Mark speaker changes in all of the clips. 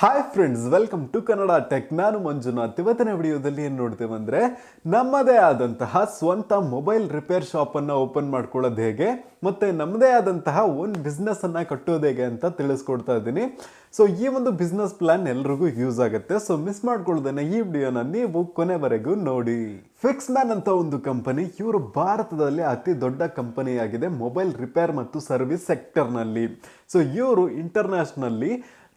Speaker 1: Hi friends, welcome to Kannada tech. ನಾನು ಮಂಜುನಾಥ್. ಇವತ್ತಿನ ವಿಡಿಯೋದಲ್ಲಿ ಏನು ನೋಡ್ತೇವೆ ಅಂದರೆ ನಮ್ಮದೇ ಆದಂತಹ ಸ್ವಂತ ಮೊಬೈಲ್ ರಿಪೇರ್ ಶಾಪನ್ನು ಓಪನ್ ಮಾಡ್ಕೊಳ್ಳೋದು ಹೇಗೆ ಮತ್ತು ನಮ್ಮದೇ ಆದಂತಹ ಒಂದು ಬಿಸ್ನೆಸ್ಸನ್ನು ಕಟ್ಟೋದು ಹೇಗೆ ಅಂತ ತಿಳಿಸ್ಕೊಡ್ತಾ ಇದ್ದೀನಿ. ಸೊ ಈ ಒಂದು ಬಿಸ್ನೆಸ್ ಪ್ಲಾನ್ ಎಲ್ರಿಗೂ ಯೂಸ್ ಆಗುತ್ತೆ. ಸೊ ಮಿಸ್ ಮಾಡ್ಕೊಳ್ದೇನೆ ಈ ವಿಡಿಯೋನ ನೀವು ಕೊನೆವರೆಗೂ ನೋಡಿ. ಫಿಕ್ಸ್ಮ್ಯಾನ್ ಅಂತ ಒಂದು ಕಂಪನಿ, ಇವರು ಭಾರತದಲ್ಲಿ ಅತಿ ದೊಡ್ಡ ಕಂಪನಿ ಆಗಿದೆ ಮೊಬೈಲ್ ರಿಪೇರ್ ಮತ್ತು ಸರ್ವಿಸ್ ಸೆಕ್ಟರ್ನಲ್ಲಿ. ಸೊ ಇವರು ಇಂಟರ್ನ್ಯಾಷನಲ್ಲಿ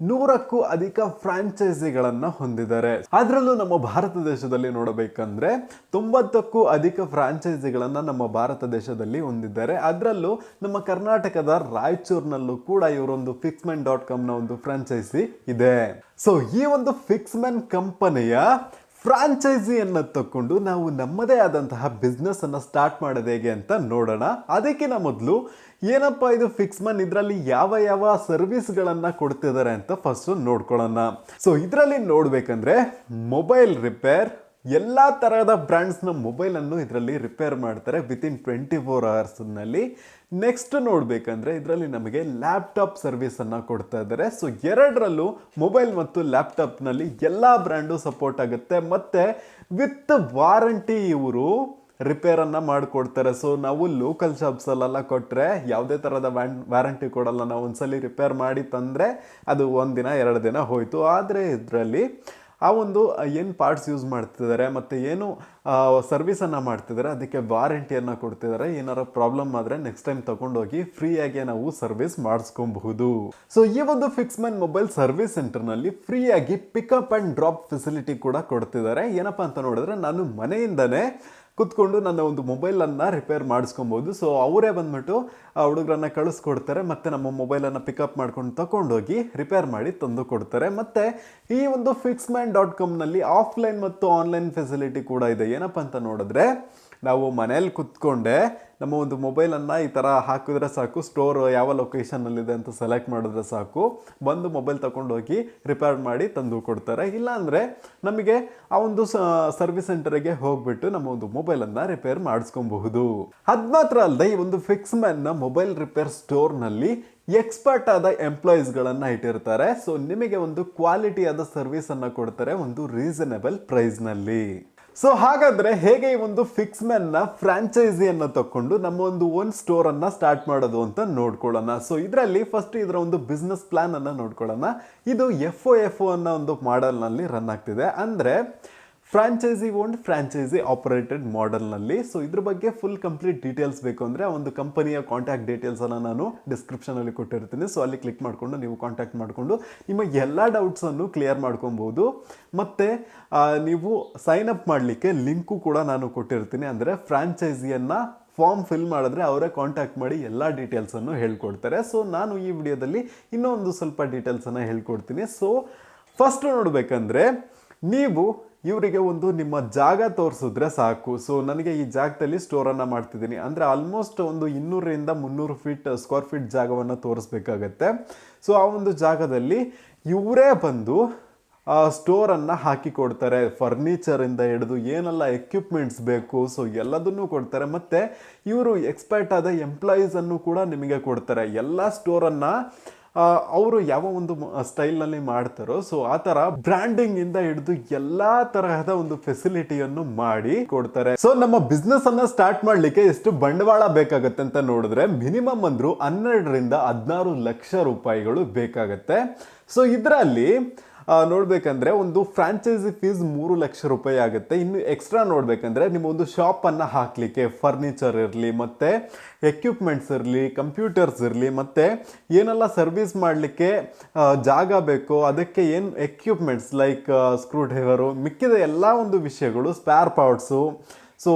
Speaker 1: 100ಕ್ಕೂ ಅಧಿಕ ಫ್ರಾಂಚೈಸಿಗಳನ್ನು ಹೊಂದಿದ್ದಾರೆ. ಅದರಲ್ಲೂ ನಮ್ಮ ಭಾರತ ದೇಶದಲ್ಲಿ ನೋಡಬೇಕಂದ್ರೆ 90ಕ್ಕೂ ಅಧಿಕ ಫ್ರಾಂಚೈಸಿಗಳನ್ನು ನಮ್ಮ ಭಾರತ ದೇಶದಲ್ಲಿ ಹೊಂದಿದ್ದಾರೆ. ಅದರಲ್ಲೂ ನಮ್ಮ ಕರ್ನಾಟಕದ ರಾಯಚೂರಿನಲ್ಲೂ ಕೂಡ ಇವರೊಂದು ಫಿಕ್ಸ್ಮನ್.comನ ಒಂದು ಫ್ರಾಂಚೈಸಿ ಇದೆ. ಸೊ ಈ ಒಂದು ಫಿಕ್ಸ್ಮನ್ ಕಂಪನಿಯ ಫ್ರಾಂಚೈಸಿಯನ್ನು ತಕೊಂಡು ನಾವು ನಮ್ಮದೇ ಆದಂತಹ ಬಿಸ್ನೆಸ್ ಅನ್ನು ಸ್ಟಾರ್ಟ್ ಮಾಡೋದು ಹೇಗೆ ಅಂತ ನೋಡೋಣ. ಅದಕ್ಕಿಂತ ಮೊದಲು ಏನಪ್ಪ ಇದು ಫಿಕ್ಸ್ಮನ್, ಇದರಲ್ಲಿ ಯಾವ ಯಾವ ಸರ್ವಿಸ್ಗಳನ್ನು ಕೊಡ್ತಿದ್ದಾರೆ ಅಂತ ಫಸ್ಟ್ ನೋಡ್ಕೊಳ್ಳೋಣ. ಸೊ ಇದರಲ್ಲಿ ನೋಡ್ಬೇಕಂದ್ರೆ ಮೊಬೈಲ್ ರಿಪೇರ್, ಎಲ್ಲ ತರಹದ ಬ್ರ್ಯಾಂಡ್ಸ್ನ ಮೊಬೈಲನ್ನು ಇದರಲ್ಲಿ ರಿಪೇರ್ ಮಾಡ್ತಾರೆ ವಿತಿನ್ 24 ಅವರ್ಸ್ನಲ್ಲಿ. ನೆಕ್ಸ್ಟ್ ನೋಡ್ಬೇಕಂದ್ರೆ ಇದರಲ್ಲಿ ನಮಗೆ ಲ್ಯಾಪ್ಟಾಪ್ ಸರ್ವಿಸನ್ನು ಕೊಡ್ತಾ ಇದ್ದಾರೆ. ಸೊ ಎರಡರಲ್ಲೂ ಮೊಬೈಲ್ ಮತ್ತು ಲ್ಯಾಪ್ಟಾಪ್ನಲ್ಲಿ ಎಲ್ಲ ಬ್ರ್ಯಾಂಡು ಸಪೋರ್ಟ್ ಆಗುತ್ತೆ ಮತ್ತು ವಿತ್ ವಾರಂಟಿ ಇವರು ರಿಪೇರನ್ನು ಮಾಡಿಕೊಡ್ತಾರೆ. ಸೊ ನಾವು ಲೋಕಲ್ ಶಾಪ್ಸಲ್ಲೆಲ್ಲ ಕೊಟ್ಟರೆ ಯಾವುದೇ ಥರದ ವ್ಯಾರಂಟಿ ಕೊಡಲ್ಲ. ನಾವು ಒಂದ್ಸಲಿ ರಿಪೇರ್ ಮಾಡಿ ತಂದರೆ ಅದು 1 ದಿನ 2 ದಿನ ಹೋಯಿತು. ಆದರೆ ಇದರಲ್ಲಿ ಆ ಒಂದು ಏನು ಪಾರ್ಟ್ಸ್ ಯೂಸ್ ಮಾಡ್ತಿದ್ದಾರೆ ಮತ್ತು ಏನು ಸರ್ವಿಸನ್ನು ಮಾಡ್ತಿದ್ದಾರೆ ಅದಕ್ಕೆ ವಾರಂಟಿಯನ್ನು ಕೊಡ್ತಿದ್ದಾರೆ. ಏನಾರ ಪ್ರಾಬ್ಲಮ್ ಆದರೆ ನೆಕ್ಸ್ಟ್ ಟೈಮ್ ತೊಗೊಂಡೋಗಿ ಫ್ರೀಯಾಗಿ ನಾವು ಸರ್ವಿಸ್ ಮಾಡಿಸ್ಕೊಬಹುದು. ಸೊ ಈ ಒಂದು ಫಿಕ್ಸ್ಮನ್ ಮೊಬೈಲ್ ಸರ್ವಿಸ್ ಸೆಂಟರ್ನಲ್ಲಿ ಫ್ರೀಯಾಗಿ ಪಿಕಪ್ ಆ್ಯಂಡ್ ಡ್ರಾಪ್ ಫೆಸಿಲಿಟಿ ಕೂಡ ಕೊಡ್ತಿದ್ದಾರೆ. ಏನಪ್ಪ ಅಂತ ನೋಡಿದ್ರೆ ನಾನು ಮನೆಯಿಂದನೇ ಕೂತ್ಕೊಂಡು ನನ್ನ ಒಂದು ಮೊಬೈಲನ್ನು ರಿಪೇರ್ ಮಾಡಿಸ್ಕೊಬೋದು. ಸೊ ಅವರೇ ಬಂದ್ಬಿಟ್ಟು ಹುಡುಗರನ್ನ ಕಳಿಸ್ಕೊಡ್ತಾರೆ ಮತ್ತು ನಮ್ಮ ಮೊಬೈಲನ್ನು ಪಿಕಪ್ ಮಾಡ್ಕೊಂಡು ತಗೊಂಡೋಗಿ ರಿಪೇರ್ ಮಾಡಿ ತಂದು ಕೊಡ್ತಾರೆ. ಮತ್ತು ಈ ಒಂದು ಫಿಕ್ಸ್ಮ್ಯಾನ್.comನಲ್ಲಿ ಆಫ್ಲೈನ್ ಮತ್ತು ಆನ್ಲೈನ್ ಫೆಸಿಲಿಟಿ ಕೂಡ ಇದೆ. ಏನಪ್ಪ ಅಂತ ನೋಡಿದ್ರೆ ನಾವು ಮನೇಲಿ ಕೂತ್ಕೊಂಡೆ ನಮ್ಮ ಒಂದು ಮೊಬೈಲನ್ನು ಈ ಥರ ಹಾಕಿದ್ರೆ ಸಾಕು, ಸ್ಟೋರ್ ಯಾವ ಲೊಕೇಶನ್ನಲ್ಲಿದೆ ಅಂತ ಸೆಲೆಕ್ಟ್ ಮಾಡಿದ್ರೆ ಸಾಕು, ಬಂದು ಮೊಬೈಲ್ ತೊಗೊಂಡೋಗಿ ರಿಪೇರ್ ಮಾಡಿ ತಂದು ಕೊಡ್ತಾರೆ. ಇಲ್ಲಾಂದರೆ ನಮಗೆ ಆ ಒಂದು ಸರ್ವಿಸ್ ಸೆಂಟರಿಗೆ ಹೋಗ್ಬಿಟ್ಟು ನಮ್ಮ ಒಂದು ಮೊಬೈಲನ್ನು ರಿಪೇರ್ ಮಾಡಿಸ್ಕೊಬಹುದು. ಅದು ಮಾತ್ರ ಅಲ್ಲದೆ ಈ ಒಂದು ಫಿಕ್ಸ್ಮ್ಯಾನ್ನ ಮೊಬೈಲ್ ರಿಪೇರ್ ಸ್ಟೋರ್ನಲ್ಲಿ ಎಕ್ಸ್ಪರ್ಟ್ ಆದ ಎಂಪ್ಲಾಯೀಸ್ಗಳನ್ನು ಇಟ್ಟಿರ್ತಾರೆ. ಸೊ ನಿಮಗೆ ಒಂದು ಕ್ವಾಲಿಟಿಯಾದ ಸರ್ವಿಸನ್ನು ಕೊಡ್ತಾರೆ ಒಂದು ರೀಸನಬಲ್ ಪ್ರೈಸ್ನಲ್ಲಿ. ಸೊ ಹಾಗಾದರೆ ಹೇಗೆ ಈ ಒಂದು ಫಿಕ್ಸ್ಮ್ಯಾನ್ನ ಫ್ರಾಂಚೈಸಿಯನ್ನು ತಗೊಂಡು ನಮ್ಮ ಒಂದು ಓನ್ ಸ್ಟೋರನ್ನು ಸ್ಟಾರ್ಟ್ ಮಾಡೋದು ಅಂತ ನೋಡ್ಕೊಳ್ಳೋಣ. ಸೊ ಇದರಲ್ಲಿ ಫಸ್ಟ್ ಇದರ ಒಂದು ಬಿಸ್ನೆಸ್ ಪ್ಲಾನನ್ನು ನೋಡ್ಕೊಳ್ಳೋಣ. ಇದು FOFO ಅನ್ನೋ ಒಂದು ಮಾಡೆಲ್ನಲ್ಲಿ ರನ್ ಆಗ್ತಿದೆ, ಅಂದರೆ ಫ್ರಾಂಚೈಸಿ ಓನ್ಡ್ ಫ್ರಾಂಚೈಸಿ ಆಪರೇಟೆಡ್ ಮಾಡೆಲ್ನಲ್ಲಿ. ಸೊ ಇದ್ರ ಬಗ್ಗೆ ಫುಲ್ ಕಂಪ್ಲೀಟ್ ಡೀಟೇಲ್ಸ್ ಬೇಕು ಅಂದರೆ ಒಂದು ಕಂಪನಿಯ ಕಾಂಟ್ಯಾಕ್ಟ್ ಡೀಟೇಲ್ಸನ್ನು ನಾನು ಡಿಸ್ಕ್ರಿಪ್ಷನಲ್ಲಿ ಕೊಟ್ಟಿರ್ತೀನಿ. ಸೊ ಅಲ್ಲಿ ಕ್ಲಿಕ್ ಮಾಡಿಕೊಂಡು ನೀವು ಕಾಂಟ್ಯಾಕ್ಟ್ ಮಾಡಿಕೊಂಡು ನಿಮ್ಮ ಎಲ್ಲ ಡೌಟ್ಸನ್ನು ಕ್ಲಿಯರ್ ಮಾಡ್ಕೊಬೋದು. ಮತ್ತು ನೀವು ಸೈನ್ ಅಪ್ ಮಾಡಲಿಕ್ಕೆ ಲಿಂಕು ಕೂಡ ನಾನು ಕೊಟ್ಟಿರ್ತೀನಿ. ಅಂದರೆ ಫ್ರಾಂಚೈಸಿಯನ್ನು ಫಾರ್ಮ್ ಫಿಲ್ ಮಾಡಿದ್ರೆ ಅವರೇ ಕಾಂಟ್ಯಾಕ್ಟ್ ಮಾಡಿ ಎಲ್ಲ ಡೀಟೇಲ್ಸನ್ನು ಹೇಳ್ಕೊಡ್ತಾರೆ. ಸೊ ನಾನು ಈ ವಿಡಿಯೋದಲ್ಲಿ ಇನ್ನೊಂದು ಸ್ವಲ್ಪ ಡೀಟೇಲ್ಸನ್ನು ಹೇಳ್ಕೊಡ್ತೀನಿ. ಸೊ ಫಸ್ಟ್ ನೋಡಬೇಕಂದ್ರೆ ನೀವು ಇವರಿಗೆ ಒಂದು ನಿಮ್ಮ ಜಾಗ ತೋರಿಸಿದ್ರೆ ಸಾಕು. ಸೊ ನನಗೆ ಈ ಜಾಗದಲ್ಲಿ ಸ್ಟೋರನ್ನು ಮಾಡ್ತಿದ್ದೀನಿ ಅಂದರೆ ಆಲ್ಮೋಸ್ಟ್ ಒಂದು 200-300 ಸ್ಕ್ವೇರ್ ಫೀಟ್ ಜಾಗವನ್ನು ತೋರಿಸ್ಬೇಕಾಗತ್ತೆ. ಸೊ ಆ ಒಂದು ಜಾಗದಲ್ಲಿ ಇವರೇ ಬಂದು ಸ್ಟೋರನ್ನು ಹಾಕಿ ಕೊಡ್ತಾರೆ. ಫರ್ನಿಚರಿಂದ ಹಿಡಿದು ಏನೆಲ್ಲ ಎಕ್ವಿಪ್ಮೆಂಟ್ಸ್ ಬೇಕು ಸೊ ಎಲ್ಲದನ್ನೂ ಕೊಡ್ತಾರೆ. ಮತ್ತು ಇವರು ಎಕ್ಸ್ಪರ್ಟ್ ಆದ ಎಂಪ್ಲಾಯೀಸನ್ನು ಕೂಡ ನಿಮಗೆ ಕೊಡ್ತಾರೆ. ಎಲ್ಲ ಸ್ಟೋರನ್ನು ಅವರು ಯಾವ ಒಂದು ಸ್ಟೈಲ್ನಲ್ಲಿ ಮಾಡ್ತಾರೋ ಸೊ ಆ ಥರ ಬ್ರ್ಯಾಂಡಿಂಗಿಂದ ಹಿಡಿದು ಎಲ್ಲ ತರಹದ ಒಂದು ಫೆಸಿಲಿಟಿಯನ್ನು ಮಾಡಿ ಕೊಡ್ತಾರೆ. ಸೊ ನಮ್ಮ ಬಿಸ್ನೆಸ್ ಅನ್ನ ಸ್ಟಾರ್ಟ್ ಮಾಡಲಿಕ್ಕೆ ಎಷ್ಟು ಬಂಡವಾಳ ಬೇಕಾಗತ್ತೆ ಅಂತ ನೋಡಿದ್ರೆ ಮಿನಿಮಮ್ ಅಂದ್ರು 12-16 ಲಕ್ಷ ರೂಪಾಯಿಗಳು ಬೇಕಾಗತ್ತೆ. ಸೊ ಇದರಲ್ಲಿ ನೋಡ್ಬೇಕಂದ್ರೆ ಒಂದು ಫ್ರಾಂಚೈಸಿ ಫೀಸ್ 3 ಲಕ್ಷ ರೂಪಾಯಿ ಆಗುತ್ತೆ. ಇನ್ನು ಎಕ್ಸ್ಟ್ರಾ ನೋಡ್ಬೇಕಂದ್ರೆ ನಿಮ್ಮ ಒಂದು ಶಾಪನ್ನು ಹಾಕಲಿಕ್ಕೆ ಫರ್ನಿಚರ್ ಇರಲಿ, ಮತ್ತು ಎಕ್ವಿಪ್ಮೆಂಟ್ಸ್ ಇರಲಿ, ಕಂಪ್ಯೂಟರ್ಸ್ ಇರಲಿ, ಮತ್ತು ಏನೆಲ್ಲ ಸರ್ವಿಸ್ ಮಾಡಲಿಕ್ಕೆ ಜಾಗ ಬೇಕೋ ಅದಕ್ಕೆ ಏನು ಎಕ್ವಿಪ್ಮೆಂಟ್ಸ್ ಲೈಕ್ ಸ್ಕ್ರೂ ಡ್ರೈವರು, ಮಿಕ್ಕಿದ ಎಲ್ಲ ಒಂದು ವಿಷಯಗಳು, ಸ್ಪೇರ್ ಪಾರ್ಟ್ಸು, ಸೊ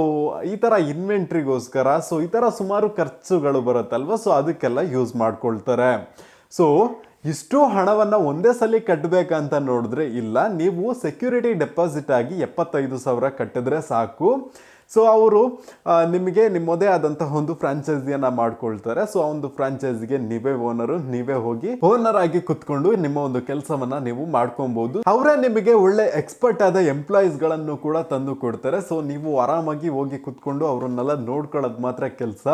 Speaker 1: ಈ ಥರ ಇನ್ವೆಂಟ್ರಿಗೋಸ್ಕರ, ಸೊ ಈ ಥರ ಸುಮಾರು ಖರ್ಚುಗಳು ಬರುತ್ತಲ್ವ, ಸೊ ಅದಕ್ಕೆಲ್ಲ ಯೂಸ್ ಮಾಡ್ಕೊಳ್ತಾರೆ. ಸೊ ಇಷ್ಟು ಹಣವನ್ನು ಒಂದೇ ಸಲ ಕಟ್ಟಬೇಕಂತ ನೋಡಿದ್ರೆ ಇಲ್ಲ, ನೀವು ಸೆಕ್ಯೂರಿಟಿ ಡೆಪಾಸಿಟ್ ಆಗಿ 75,000 ಕಟ್ಟಿದ್ರೆ ಸಾಕು. ಸೊ ಅವರು ನಿಮಗೆ ನಿಮ್ಮದೇ ಆದಂತಹ ಒಂದು ಫ್ರಾಂಚೈಸಿಯನ್ನು ಮಾಡ್ಕೊಳ್ತಾರೆ. ಸೊ ಆ ಒಂದು ಫ್ರಾಂಚೈಸಿಗೆ ನೀವೇ ಓನರು, ನೀವೇ ಹೋಗಿ ಓನರ್ ಆಗಿ ಕುತ್ಕೊಂಡು ನಿಮ್ಮ ಒಂದು ಕೆಲಸವನ್ನ ನೀವು ಮಾಡ್ಕೊಬಹುದು. ಅವರೇ ನಿಮಗೆ ಒಳ್ಳೆ ಎಕ್ಸ್ಪರ್ಟ್ ಆದ ಎಂಪ್ಲಾಯೀಸ್ಗಳನ್ನು ಕೂಡ ತಂದು ಕೊಡ್ತಾರೆ. ಸೊ ನೀವು ಆರಾಮಾಗಿ ಹೋಗಿ ಕುತ್ಕೊಂಡು ಅವರನ್ನೆಲ್ಲ ನೋಡ್ಕೊಳ್ಳೋದು ಮಾತ್ರ ಕೆಲಸ.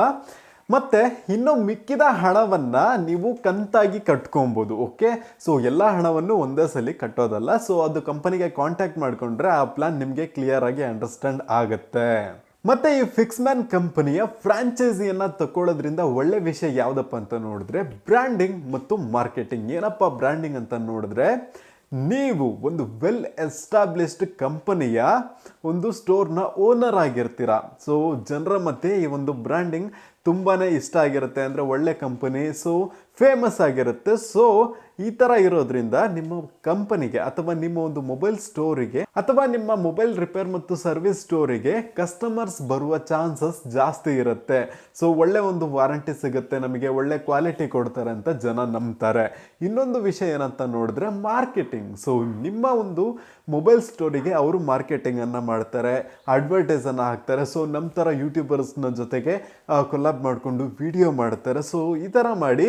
Speaker 1: ಮತ್ತೆ ಇನ್ನು ಮಿಕ್ಕಿದ ಹಣವನ್ನ ನೀವು ಕಂತಾಗಿ ಕಟ್ಕೊಬಹುದು. ಓಕೆ, ಸೊ ಎಲ್ಲ ಹಣವನ್ನು ಒಂದೇ ಸಲ ಕಟ್ಟೋದಲ್ಲ. ಸೊ ಅದು ಕಂಪನಿಗೆ ಕಾಂಟ್ಯಾಕ್ಟ್ ಮಾಡ್ಕೊಂಡ್ರೆ ಆ ಪ್ಲಾನ್ ನಿಮಗೆ ಕ್ಲಿಯರ್ ಆಗಿ ಅಂಡರ್ಸ್ಟ್ಯಾಂಡ್ ಆಗುತ್ತೆ. ಮತ್ತೆ ಈ ಫಿಕ್ಸ್ಮ್ಯಾನ್ ಕಂಪನಿಯ ಫ್ರಾಂಚೈಸಿಯನ್ನ ತಗೊಳ್ಳೋದ್ರಿಂದ ಒಳ್ಳೆ ವಿಷಯ ಯಾವ್ದಪ್ಪ ಅಂತ ನೋಡಿದ್ರೆ ಬ್ರ್ಯಾಂಡಿಂಗ್ ಮತ್ತು ಮಾರ್ಕೆಟಿಂಗ್. ಏನಪ್ಪ ಬ್ರ್ಯಾಂಡಿಂಗ್ ಅಂತ ನೋಡಿದ್ರೆ, ನೀವು ಒಂದು ವೆಲ್ ಎಸ್ಟಾಬ್ಲಿಷ್ಡ್ ಕಂಪನಿಯ ಒಂದು ಸ್ಟೋರ್ನ ಓನರ್ ಆಗಿರ್ತೀರ. ಸೊ ಜನರ ಮಧ್ಯೆ ಈ ಒಂದು ಬ್ರ್ಯಾಂಡಿಂಗ್ ತುಂಬಾ ಇಷ್ಟ ಆಗಿರುತ್ತೆ, ಅಂದರೆ ಒಳ್ಳೆ ಕಂಪನಿ, ಸೊ ಫೇಮಸ್ ಆಗಿರುತ್ತೆ. ಸೊ ಈ ಥರ ಇರೋದ್ರಿಂದ ನಿಮ್ಮ ಕಂಪನಿಗೆ ಅಥವಾ ನಿಮ್ಮ ಒಂದು ಮೊಬೈಲ್ ಸ್ಟೋರಿಗೆ ಅಥವಾ ನಿಮ್ಮ ಮೊಬೈಲ್ ರಿಪೇರ್ ಮತ್ತು ಸರ್ವಿಸ್ ಸ್ಟೋರಿಗೆ ಕಸ್ಟಮರ್ಸ್ ಬರುವ ಚಾನ್ಸಸ್ ಜಾಸ್ತಿ ಇರುತ್ತೆ. ಸೊ ಒಳ್ಳೆ ಒಂದು ವಾರಂಟಿ ಸಿಗುತ್ತೆ, ನಮಗೆ ಒಳ್ಳೆ ಕ್ವಾಲಿಟಿ ಕೊಡ್ತಾರೆ ಅಂತ ಜನ ನಂಬ್ತಾರೆ. ಇನ್ನೊಂದು ವಿಷಯ ಏನಂತ ನೋಡಿದ್ರೆ ಮಾರ್ಕೆಟಿಂಗ್. ಸೊ ನಿಮ್ಮ ಒಂದು ಮೊಬೈಲ್ ಸ್ಟೋರಿಗೆ ಅವರು ಮಾರ್ಕೆಟಿಂಗನ್ನು ಮಾಡ್ತಾರೆ, ಅಡ್ವರ್ಟೈಸನ್ನು ಹಾಕ್ತಾರೆ. ಸೊ ನಮ್ಮ ಥರ ಯೂಟ್ಯೂಬರ್ಸ್ನ ಜೊತೆಗೆ ಕೊಲಾಬ್ ಮಾಡಿಕೊಂಡು ವಿಡಿಯೋ ಮಾಡ್ತಾರೆ. ಸೊ ಈ ಥರ ಮಾಡಿ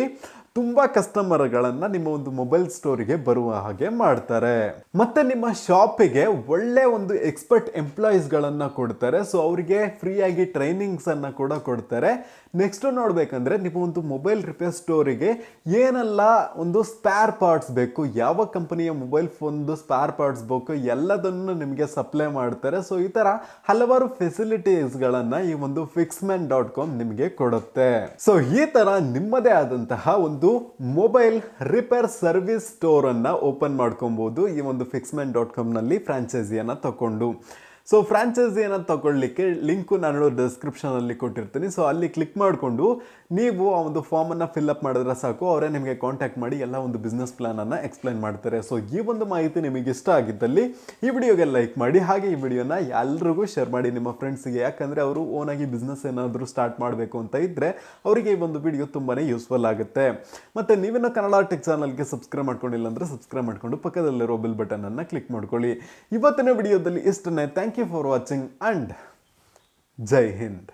Speaker 1: ತುಂಬ ಕಸ್ಟಮರ್ಗಳನ್ನು ನಿಮ್ಮ ಒಂದು ಮೊಬೈಲ್ ಸ್ಟೋರಿಗೆ ಬರುವ ಹಾಗೆ ಮಾಡ್ತಾರೆ. ಮತ್ತೆ ನಿಮ್ಮ ಶಾಪಿಗೆ ಒಳ್ಳೆ ಒಂದು ಎಕ್ಸ್ಪರ್ಟ್ ಎಂಪ್ಲಾಯೀಸ್ಗಳನ್ನು ಕೊಡ್ತಾರೆ. ಸೊ ಅವರಿಗೆ ಫ್ರೀಯಾಗಿ ಟ್ರೈನಿಂಗ್ಸನ್ನು ಕೂಡ ಕೊಡ್ತಾರೆ. ನೆಕ್ಸ್ಟ್ ನೋಡ್ಬೇಕಂದ್ರೆ ನಿಮ್ಮ ಒಂದು ಮೊಬೈಲ್ ರಿಪೇರ್ ಸ್ಟೋರಿಗೆ ಏನೆಲ್ಲ ಒಂದು ಸ್ಪೇರ್ ಪಾರ್ಟ್ಸ್ ಬೇಕು, ಯಾವ ಕಂಪನಿಯ ಮೊಬೈಲ್ ಫೋನ್ದು ಸ್ಪೇರ್ ಪಾರ್ಟ್ಸ್ ಬೇಕು ಎಲ್ಲದನ್ನು ನಿಮಗೆ ಸಪ್ಲೈ ಮಾಡ್ತಾರೆ. ಸೊ ಈ ಥರ ಹಲವಾರು ಫೆಸಿಲಿಟೀಸ್ಗಳನ್ನು ಈ ಒಂದು fixman.com ನಿಮಗೆ ಕೊಡುತ್ತೆ. ಸೊ ಈ ಥರ ನಿಮ್ಮದೇ ಆದಂತಹ ಒಂದು ಮೊಬೈಲ್ ರಿಪೇರ್ ಸರ್ವಿಸ್ ಸ್ಟೋರ್ ಅನ್ನ ಓಪನ್ ಮಾಡ್ಕೊಬಹುದು ಈ ಒಂದು fixman.com ನಲ್ಲಿ ಫ್ರಾಂಚೈಸಿಯನ್ನು ತಗೊಂಡು. ಸೊ ಫ್ರಾಂಚೈಸಿಯನ್ನು ತಗೊಳ್ಳಿಕ್ಕೆ ಲಿಂಕು ನಾನು ಡಿಸ್ಕ್ರಿಪ್ಷನಲ್ಲಿ ಕೊಟ್ಟಿರ್ತೀನಿ. ಸೊ ಅಲ್ಲಿ ಕ್ಲಿಕ್ ಮಾಡಿಕೊಂಡು ನೀವು ಆ ಒಂದು ಫಾರ್ಮನ್ನು ಫಿಲ್ಅಪ್ ಮಾಡಿದ್ರೆ ಸಾಕು, ಅವರೇ ನಿಮಗೆ ಕಾಂಟ್ಯಾಕ್ಟ್ ಮಾಡಿ ಎಲ್ಲ ಒಂದು ಬಿಸ್ನೆಸ್ ಪ್ಲಾನನ್ನು ಎಕ್ಸ್ಪ್ಲೈನ್ ಮಾಡ್ತಾರೆ. ಸೊ ಈ ಒಂದು ಮಾಹಿತಿ ನಿಮಗೆ ಇಷ್ಟ ಆಗಿದ್ದಲ್ಲಿ ಈ ವಿಡಿಯೋಗೆ ಲೈಕ್ ಮಾಡಿ, ಹಾಗೆ ಈ ವಿಡಿಯೋನ ಎಲ್ರಿಗೂ ಶೇರ್ ಮಾಡಿ ನಿಮ್ಮ ಫ್ರೆಂಡ್ಸಿಗೆ. ಯಾಕಂದರೆ ಅವರು ಓನಾಗಿ ಬಿಸ್ನೆಸ್ ಏನಾದರೂ ಸ್ಟಾರ್ಟ್ ಮಾಡಬೇಕು ಅಂತ ಇದ್ದರೆ ಅವರಿಗೆ ಈ ಒಂದು ವಿಡಿಯೋ ತುಂಬಾ ಯೂಸ್ಫುಲ್ ಆಗುತ್ತೆ. ಮತ್ತು ನೀವೇನೋ ಕನ್ನಡ ಟೆಕ್ ಚಾನಲ್ಗೆ ಸಬ್ಸ್ಕ್ರೈಬ್ ಮಾಡ್ಕೊಂಡಿಲ್ಲ ಅಂದರೆ ಸಬ್ಸ್ಕ್ರೈಬ್ ಮಾಡಿಕೊಂಡು ಪಕ್ಕದಲ್ಲಿರೋ ಬೆಲ್ ಬಟನನ್ನು ಕ್ಲಿಕ್ ಮಾಡ್ಕೊಳ್ಳಿ. ಇವತ್ತಿನ ವಿಡಿಯೋದಲ್ಲಿ ಇಷ್ಟನ್ನೇ. Thank you for watching and ಜೈ ಹಿಂದ್.